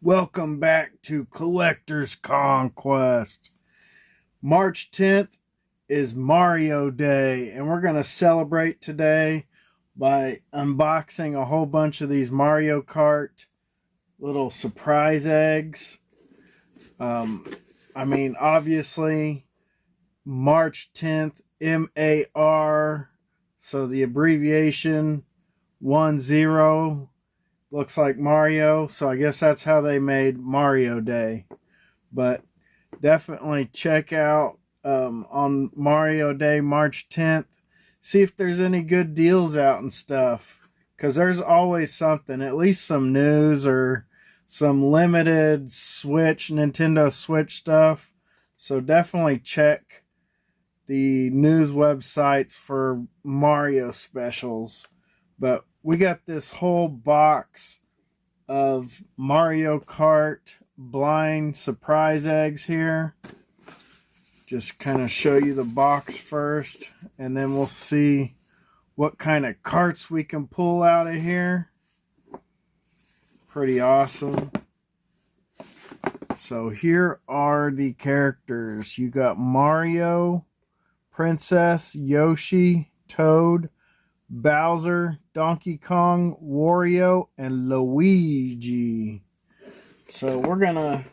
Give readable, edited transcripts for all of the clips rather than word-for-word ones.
Welcome back to Collector's Conquest. March 10th is Mario Day, and we're going to celebrate today by unboxing a whole bunch of these Mario Kart little surprise eggs. Obviously, March 10th, MAR, so the abbreviation 10 looks like Mario, so I guess that's how they made Mario Day. But definitely check out on Mario Day, March 10th. See if there's any good deals out and stuff. Because there's always something, at least some news or some limited Nintendo Switch stuff. So definitely check the news websites for Mario specials. But we got this whole box of Mario Kart blind surprise eggs here. Just kind of show you the box first, and then we'll see what kind of carts we can pull out of here. Pretty awesome. So here are the characters. You got Mario, Princess, Yoshi, Toad, Bowser, Donkey Kong, Wario, and Luigi. So we're gonna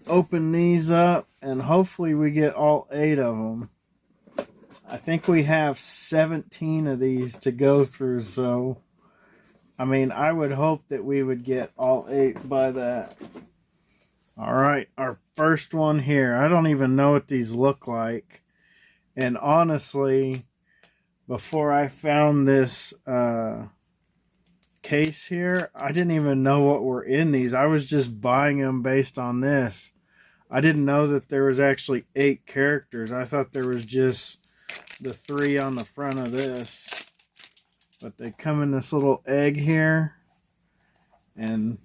open these up and hopefully we get all 8 of them. I think we have 17 of these to go through, so I would hope that we would get all 8 by that. Alright, our first one here. I don't even know what these look like. And honestly, before I found this case here, I didn't even know what were in these. I was just buying them based on this. I didn't know that there was actually 8 characters. I thought there was just the 3 on the front of this. But they come in this little egg here. And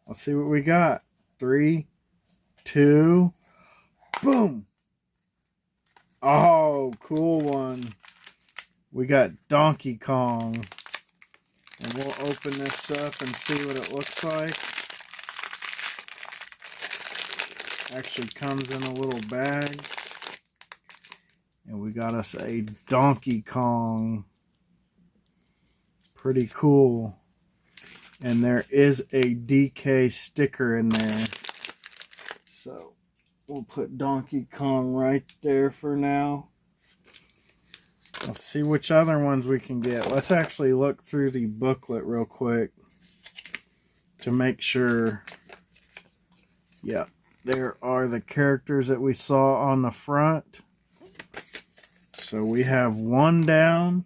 let's see what we got. 3, 2, boom! Oh, cool one. We got Donkey Kong. And we'll open this up and see what it looks like. Actually comes in a little bag. And we got us a Donkey Kong. Pretty cool. And there is a DK sticker in there. So we'll put Donkey Kong right there for now. Let's see which other ones we can get. Let's actually look through the booklet real quick to make sure. Yeah, there are the characters that we saw on the front. So we have 1 down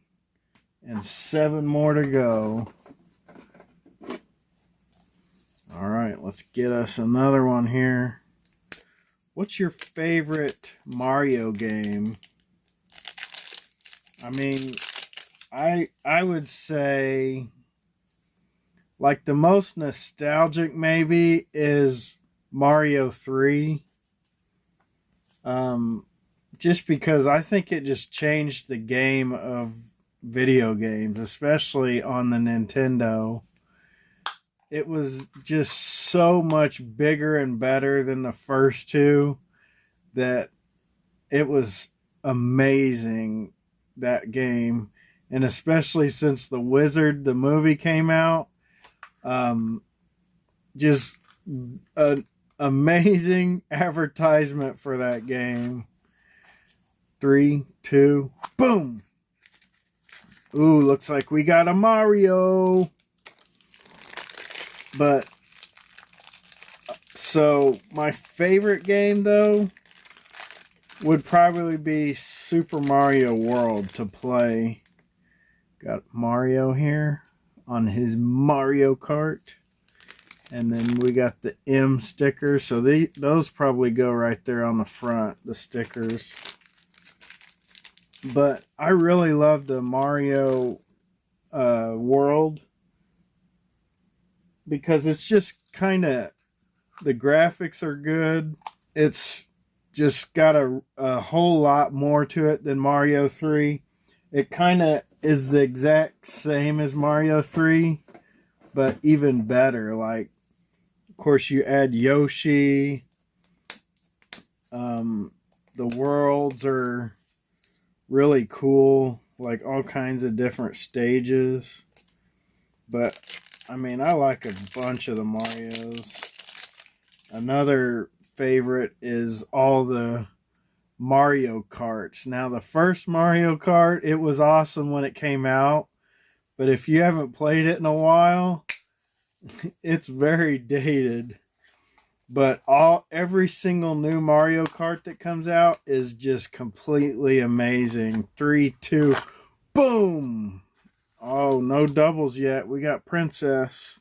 and 7 more to go. Alright, let's get us another one here. What's your favorite Mario game? I would say, like, the most nostalgic maybe is Mario 3. Just because I think it just changed the game of video games, especially on the Nintendo. It was just so much bigger and better than the first 2 that it was amazing, that game. And especially since The Wizard, the movie, came out, just an amazing advertisement for that game. 3, 2, boom! Ooh, looks like we got a Mario. But, so, my favorite game, though, would probably be Super Mario World to play. Got Mario here on his Mario Kart. And then we got the M stickers. So those probably go right there on the front, the stickers. But I really love the Mario World. Because it's just kind of, the graphics are good. It's just got a whole lot more to it than Mario 3. It kind of is the exact same as Mario 3, but even better. Like, Of course, you add Yoshi. The worlds are really cool, like all kinds of different stages. But, I mean, I like a bunch of the Marios. Another favorite is all the Mario Karts. Now, the first Mario Kart, it was awesome when it came out. But if you haven't played it in a while, it's very dated. But every single new Mario Kart that comes out is just completely amazing. 3, 2, boom! Oh, no doubles yet. We got Princess.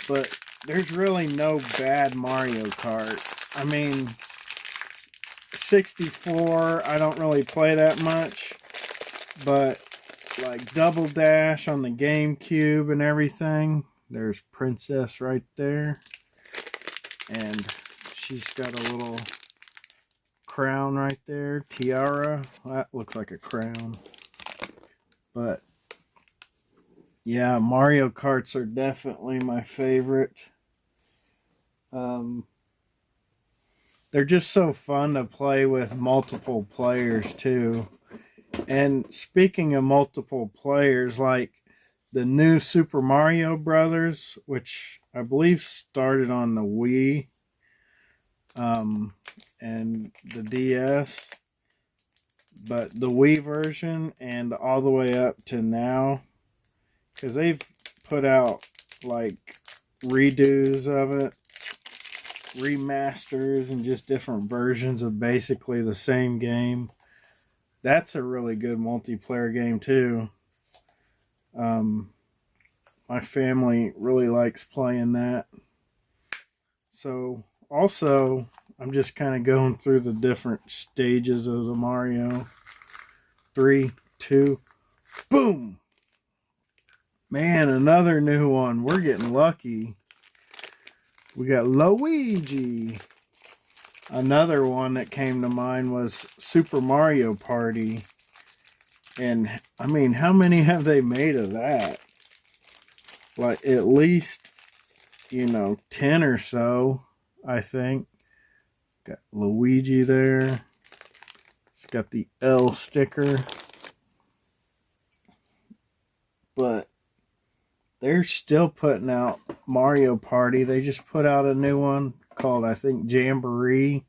But there's really no bad Mario Kart. I mean, 64, I don't really play that much. But like Double Dash on the GameCube and everything. There's Princess right there. And she's got a little crown right there. Tiara. That looks like a crown. But yeah, Mario Karts are definitely my favorite. They're just so fun to play with multiple players too. And speaking of multiple players, like the new Super Mario Brothers, which I believe started on the Wii and the DS, but the Wii version and all the way up to now, because they've put out like redos of it, remasters, and just different versions of basically the same game. That's a really good multiplayer game too. My family really likes playing that. So also, I'm just kind of going through the different stages of the Mario. 3, 2, boom! Man, another new one. We're getting lucky. We got Luigi. Another one that came to mind was Super Mario Party. And, I mean, how many have they made of that? Like, at least, 10 or so, I think. Got Luigi there. It's got the L sticker. But they're still putting out Mario Party. They just put out a new one called, I think, Jamboree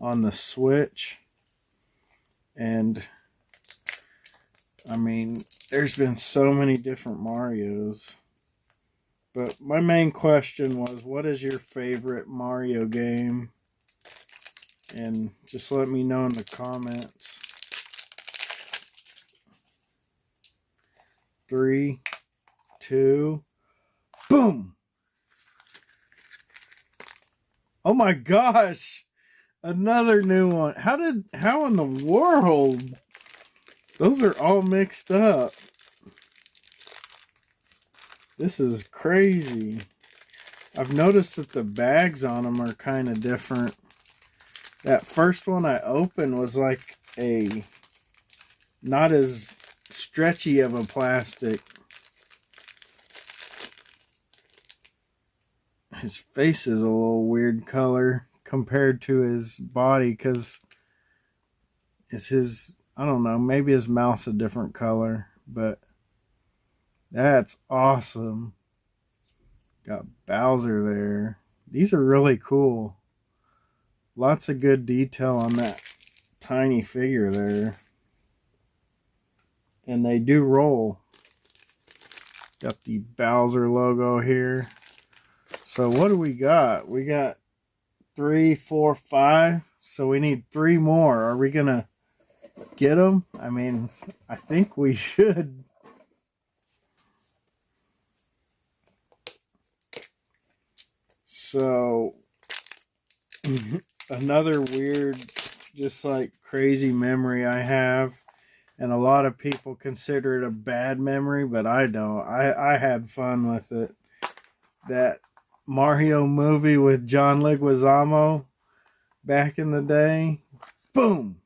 on the Switch. And, I mean, there's been so many different Marios. But my main question was, what is your favorite Mario game? And just let me know in the comments. 3, 2, boom! Oh my gosh! Another new one. How in the world? Those are all mixed up. This is crazy. I've noticed that the bags on them are kind of different. That first one I opened was like a not as stretchy of a plastic. His face is a little weird color compared to his body because I don't know, maybe his mouth's a different color, but that's awesome. Got Bowser there. These are really cool. Lots of good detail on that tiny figure there. And they do roll. Got the Bowser logo here. So what do we got? We got 3, 4, 5. So we need 3 more. Are we going to get them? I mean, I think we should. So, another weird, just like crazy memory I have. And a lot of people consider it a bad memory, but I don't. I had fun with it. That Mario movie with John Leguizamo back in the day. Boom!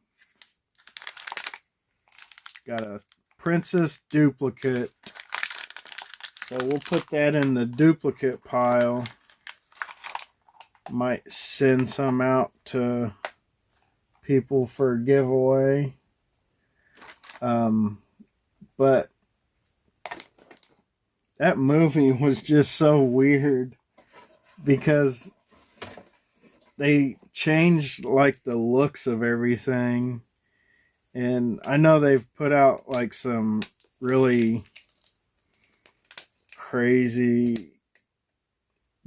Got a Princess duplicate. So we'll put that in the duplicate pile. Might send some out to people for a giveaway. But that movie was just so weird because they changed like the looks of everything. And I know they've put out like some really crazy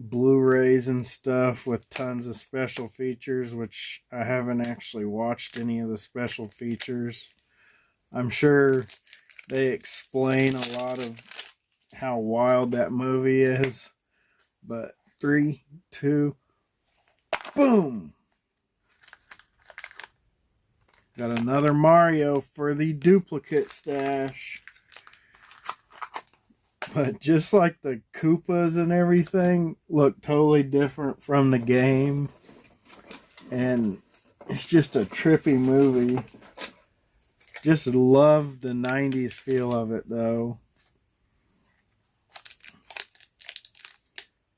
Blu-rays and stuff with tons of special features, which I haven't actually watched any of the special features. I'm sure they explain a lot of how wild that movie is. But 3, 2, boom! Got another Mario for the duplicate stash. But just like the Koopas and everything look totally different from the game. And it's just a trippy movie. Just love the 90s feel of it though.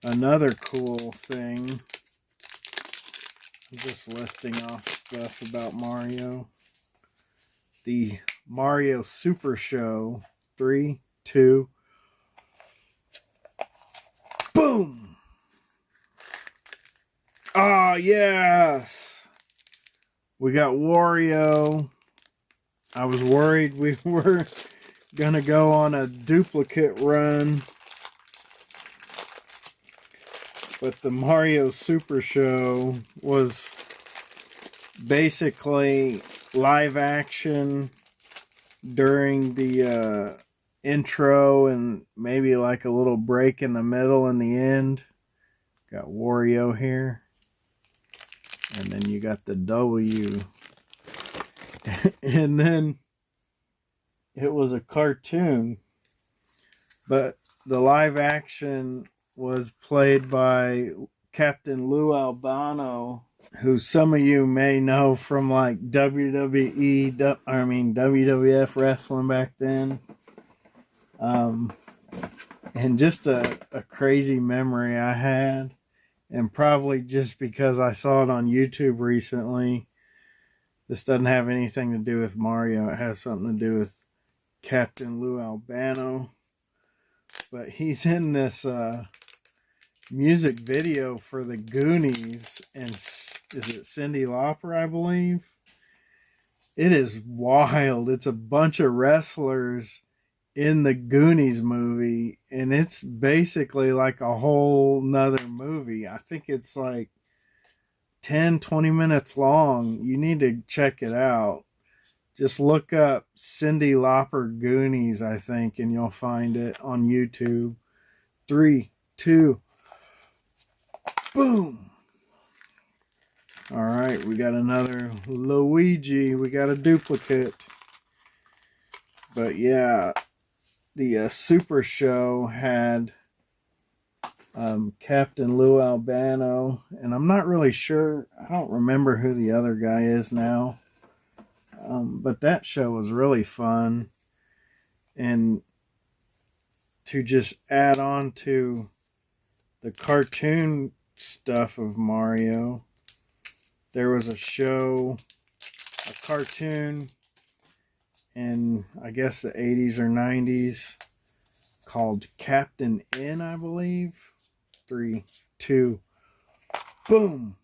Another cool thing. I'm just listing off stuff about Mario. The Mario Super Show. 3, 2, boom! Ah, yes! We got Wario. I was worried we were going to go on a duplicate run. But the Mario Super Show was basically live action during the intro and maybe like a little break in the middle and the end. Got Wario here. And then you got the W. And then it was a cartoon. But the live action was played by Captain Lou Albano, who some of you may know from like WWF wrestling back then. And just a crazy memory I had. And probably just because I saw it on YouTube recently. This doesn't have anything to do with Mario. It has something to do with Captain Lou Albano. But he's in this music video for the Goonies. And is it Cyndi Lauper, I believe? It is wild. It's a bunch of wrestlers in the Goonies movie. And it's basically like a whole nother movie. I think it's like 10-20 minutes long. You need to check it out. Just look up Cyndi Lauper Goonies, I think, and you'll find it on YouTube. 3, 2, boom! Alright, we got another Luigi. We got a duplicate. But yeah, the Super Show had Captain Lou Albano, and I'm not really sure, I don't remember who the other guy is now, but that show was really fun. And to just add on to the cartoon stuff of Mario, there was a show, a cartoon in I guess the 80s or 90s called Captain N, I believe. 3, 2, boom!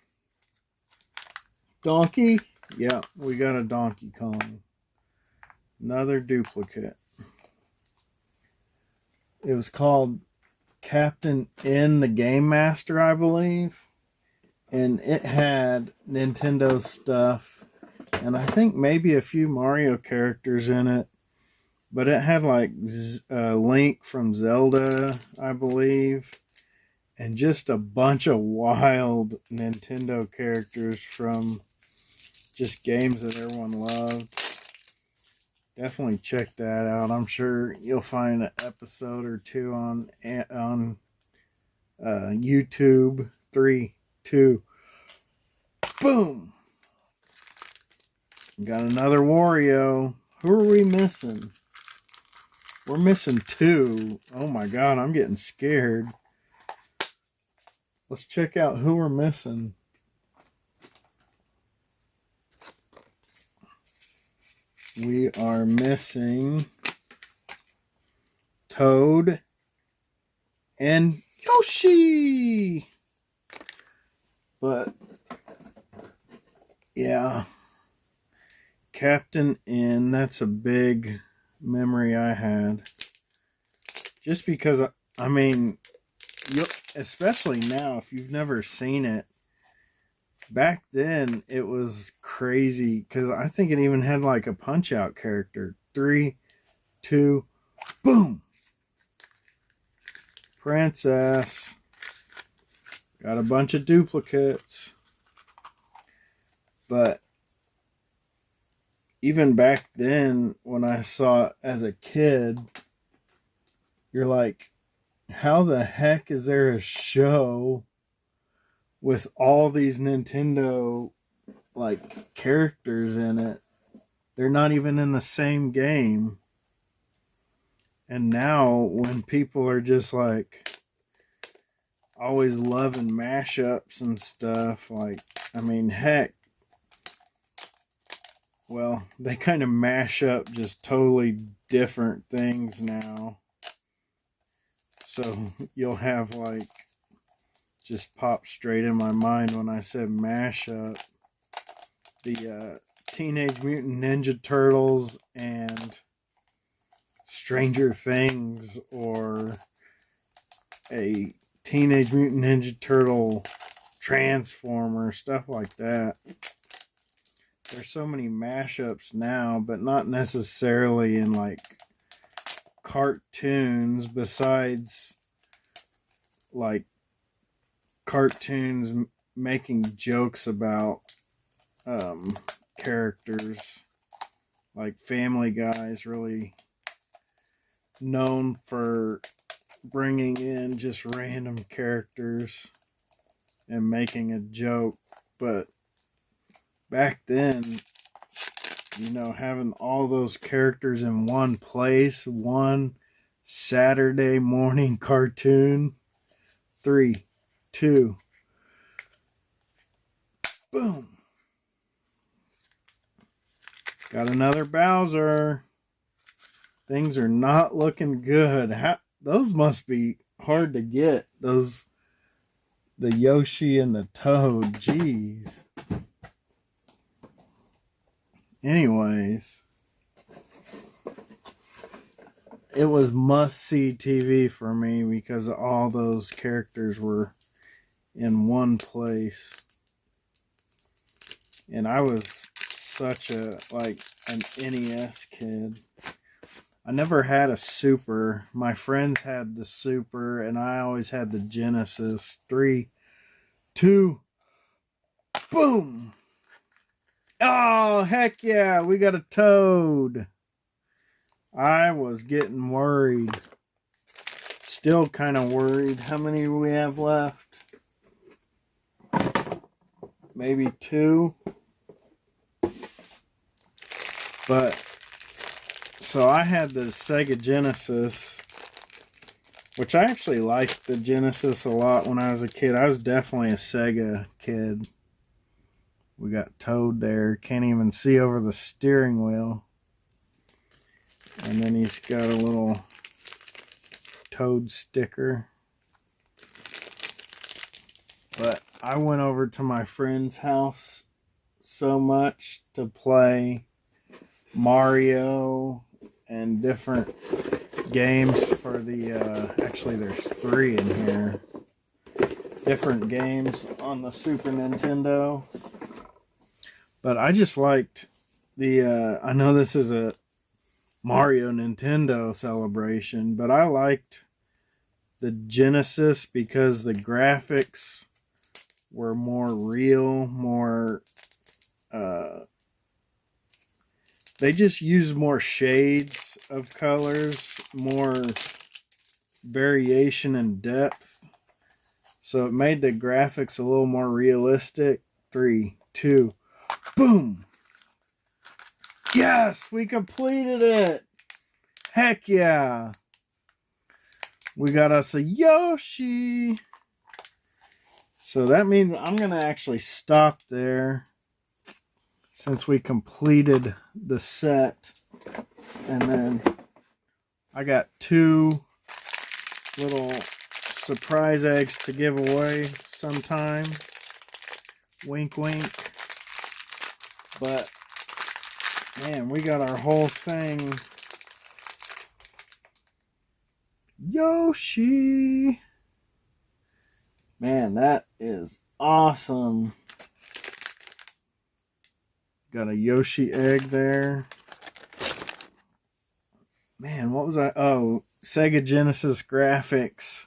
Donkey? Yeah, we got a Donkey Kong. Another duplicate. It was called Captain N the Game Master, I believe. And it had Nintendo stuff. And I think maybe a few Mario characters in it. But it had like Link from Zelda, I believe. And just a bunch of wild Nintendo characters from just games that everyone loved. Definitely check that out. I'm sure you'll find an episode or two on YouTube. 3, 2, boom! Got another Wario. Who are we missing? We're missing 2. Oh my god, I'm getting scared. Let's check out who we're missing. We are missing Toad and Yoshi. But yeah, Captain N, that's a big memory I had. Just because, I mean, especially now, if you've never seen it, back then it was crazy because I think it even had like a punch out character. 3, 2, boom! Princess. Got a bunch of duplicates. But even back then, when I saw it as a kid, you're like, how the heck is there a show with all these Nintendo like characters in it? They're not even in the same game. And now when people are just like always loving mashups and stuff, like, I mean, heck, well, they kind of mash up just totally different things now. So you'll have like, just popped straight in my mind when I said mashup, the Teenage Mutant Ninja Turtles and Stranger Things, or a Teenage Mutant Ninja Turtle Transformer, stuff like that. There's so many mashups now, but not necessarily in like cartoons, besides like cartoons making jokes about characters. Like Family Guy is really known for bringing in just random characters and making a joke. But back then, you know, having all those characters in one place, one Saturday morning cartoon. 3, 2, boom. Got another Bowser. Things are not looking good. Those must be hard to get. The Yoshi and the Toad. Jeez. Anyways, it was must-see TV for me because all those characters were in one place. And I was such an NES kid. I never had a Super. My friends had the Super, and I always had the Genesis. 3, 2, boom! Oh, heck yeah, we got a Toad. I was getting worried. Still kind of worried. How many do we have left? Maybe 2. But, so I had the Sega Genesis, which I actually liked the Genesis a lot when I was a kid. I was definitely a Sega kid. We got Toad there. Can't even see over the steering wheel. And then he's got a little Toad sticker. But I went over to my friend's house so much to play Mario and different games for the, actually there's 3 in here. Different games on the Super Nintendo. But I just liked the, I know this is a Mario Nintendo celebration, but I liked the Genesis because the graphics were more real, more, they just used more shades of colors, more variation and depth. So it made the graphics a little more realistic. 3, 2, boom! Yes, we completed it! Heck yeah. We got us a Yoshi. So that means I'm going to actually stop there since we completed the set. And then I got 2 little surprise eggs to give away sometime. Wink, wink. But, man, we got our whole thing. Yoshi. Man, that is awesome. Got a Yoshi egg there. Man, what was I? Oh, Sega Genesis graphics.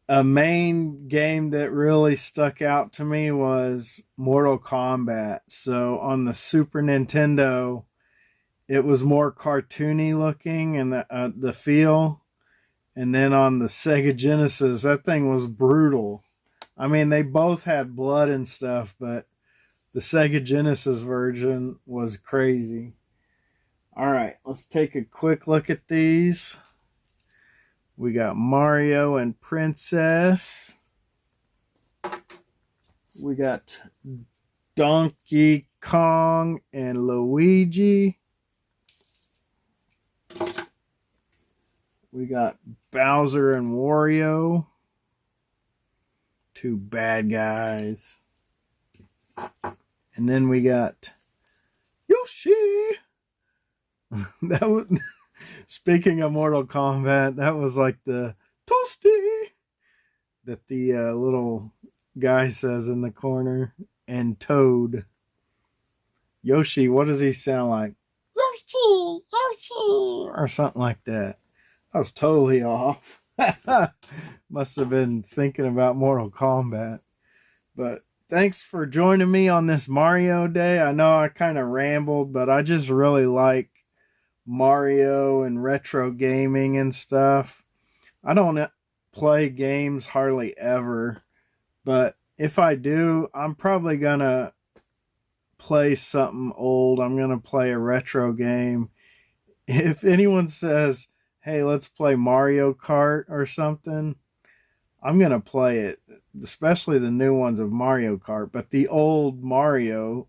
A main game that really stuck out to me was Mortal Kombat. So on the Super Nintendo, it was more cartoony looking and the feel. And then on the Sega Genesis, that thing was brutal. I mean, they both had blood and stuff, but the Sega Genesis version was crazy. All right, let's take a quick look at these. We got Mario and Princess. We got Donkey Kong and Luigi. We got Bowser and Wario. 2 bad guys. And then we got Yoshi. That was, speaking of Mortal Kombat, that was like the toasty that the little guy says in the corner. And Toad. Yoshi, what does he sound like? Yoshi, Yoshi, or something like that. I was totally off. Must have been thinking about Mortal Kombat. But thanks for joining me on this Mario Day. I know I kind of rambled, but I just really like Mario and retro gaming and stuff. I don't play games hardly ever, but if I do, I'm probably gonna play something old. I'm gonna play a retro game. If anyone says, hey, let's play Mario Kart or something, I'm gonna play it, especially the new ones of Mario Kart. But the old Mario,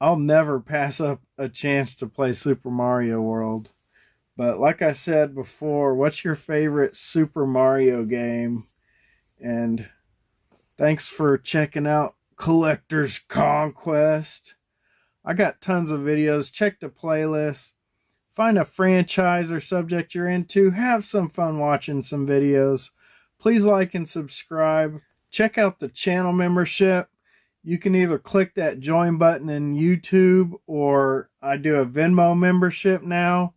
I'll never pass up a chance to play Super Mario World. But like I said before, what's your favorite Super Mario game? And thanks for checking out Collector's Conquest. I got tons of videos. Check the playlist. Find a franchise or subject you're into. Have some fun watching some videos. Please like and subscribe. Check out the channel membership. You can either click that join button in YouTube, or I do a Venmo membership now.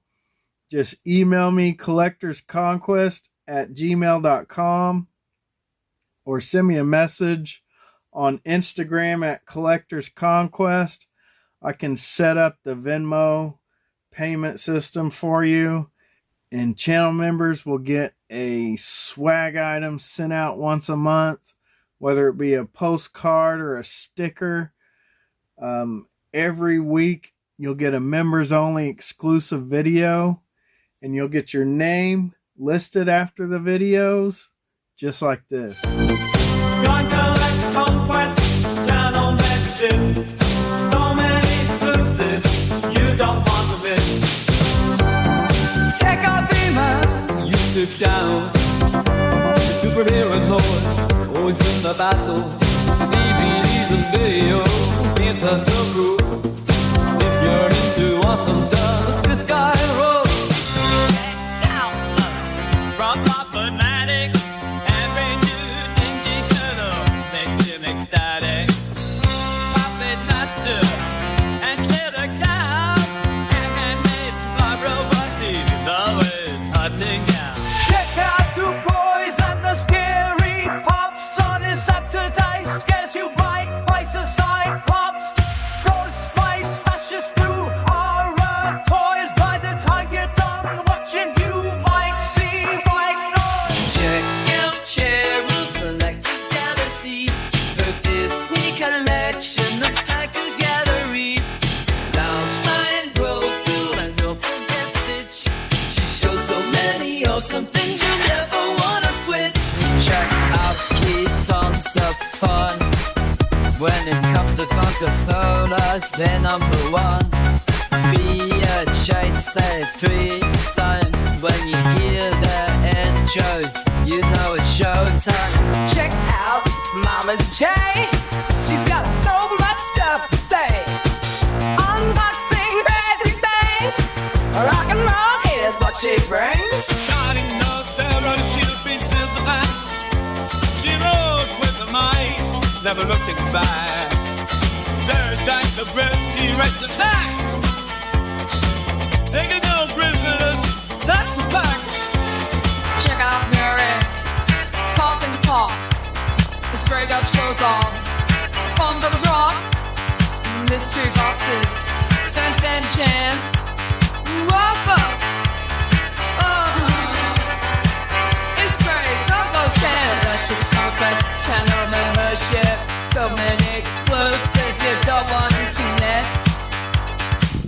Just email me collectorsconquest@gmail.com or send me a message on Instagram @collectorsconquest. I can set up the Venmo payment system for you, and channel members will get a swag item sent out once a month, whether it be a postcard or a sticker. Every week you'll get a members only exclusive video, and you'll get your name listed after the videos, just like this. Conquest, channel membership. So many exclusives you don't want to miss. Check out the YouTube channel. The superheroes hold, always in the battle. The DVDs and video, paint us so cool. If you're into awesome stuff, this guy rolls. Check out frogpopfanatic. Every new Ninja Turtle makes him ecstatic. Puppet Master and Killer Clowns, handmade by robots, it's always hunting out. Check out 2 boys and the scary pops on his Saturday. Scares you like face aside pops. Ghost Spice smashes through horror toys by the time you you'll never wanna switch. Check out KeeTons Of Fun. When it comes to fun personas, they're number one. Chase said 3 times. When you hear the intro, you know it's showtime. Check out Mama J. She's got so much stuff to say. Unboxing crazy things. Rock and roll is what she brings. Dino Sarah, she'll be still behind. She rose with the mind, never looking back. Sarah Jack the breath, he races high. Taking no prisoners, that's the fact. Check out Mary, Poppins pops, the straight up shows on. Fun little drops, mystery boxes, don't stand a chance. Whoa, it's straight, don't go chance. Like this Conquest channel membership, so many exclusives you don't want to miss.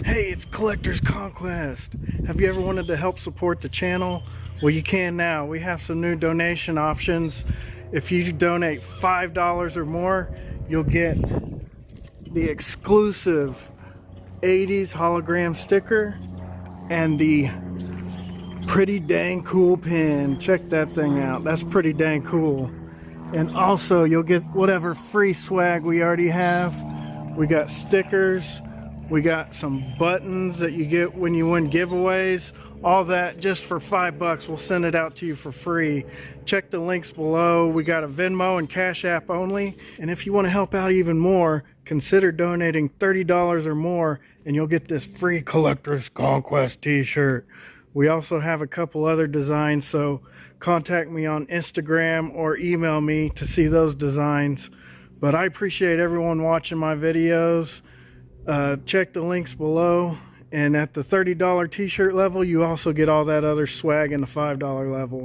Hey, it's Collector's Conquest. Have you ever wanted to help support the channel? Well, you can now. We have some new donation options. If you donate $5 or more, you'll get the exclusive 80s hologram sticker and the pretty dang cool pin. Check that thing out. That's pretty dang cool. And also, you'll get whatever free swag we already have. We got stickers. We got some buttons that you get when you win giveaways. All that just for $5. We'll send it out to you for free. Check the links below. We got a Venmo and Cash App only. And if you want to help out even more, consider donating $30 or more and you'll get this free Collector's Conquest t-shirt. We also have a couple other designs, so contact me on Instagram or email me to see those designs. But I appreciate everyone watching my videos. Check the links below, and at the $30 t-shirt level you also get all that other swag in the $5 level.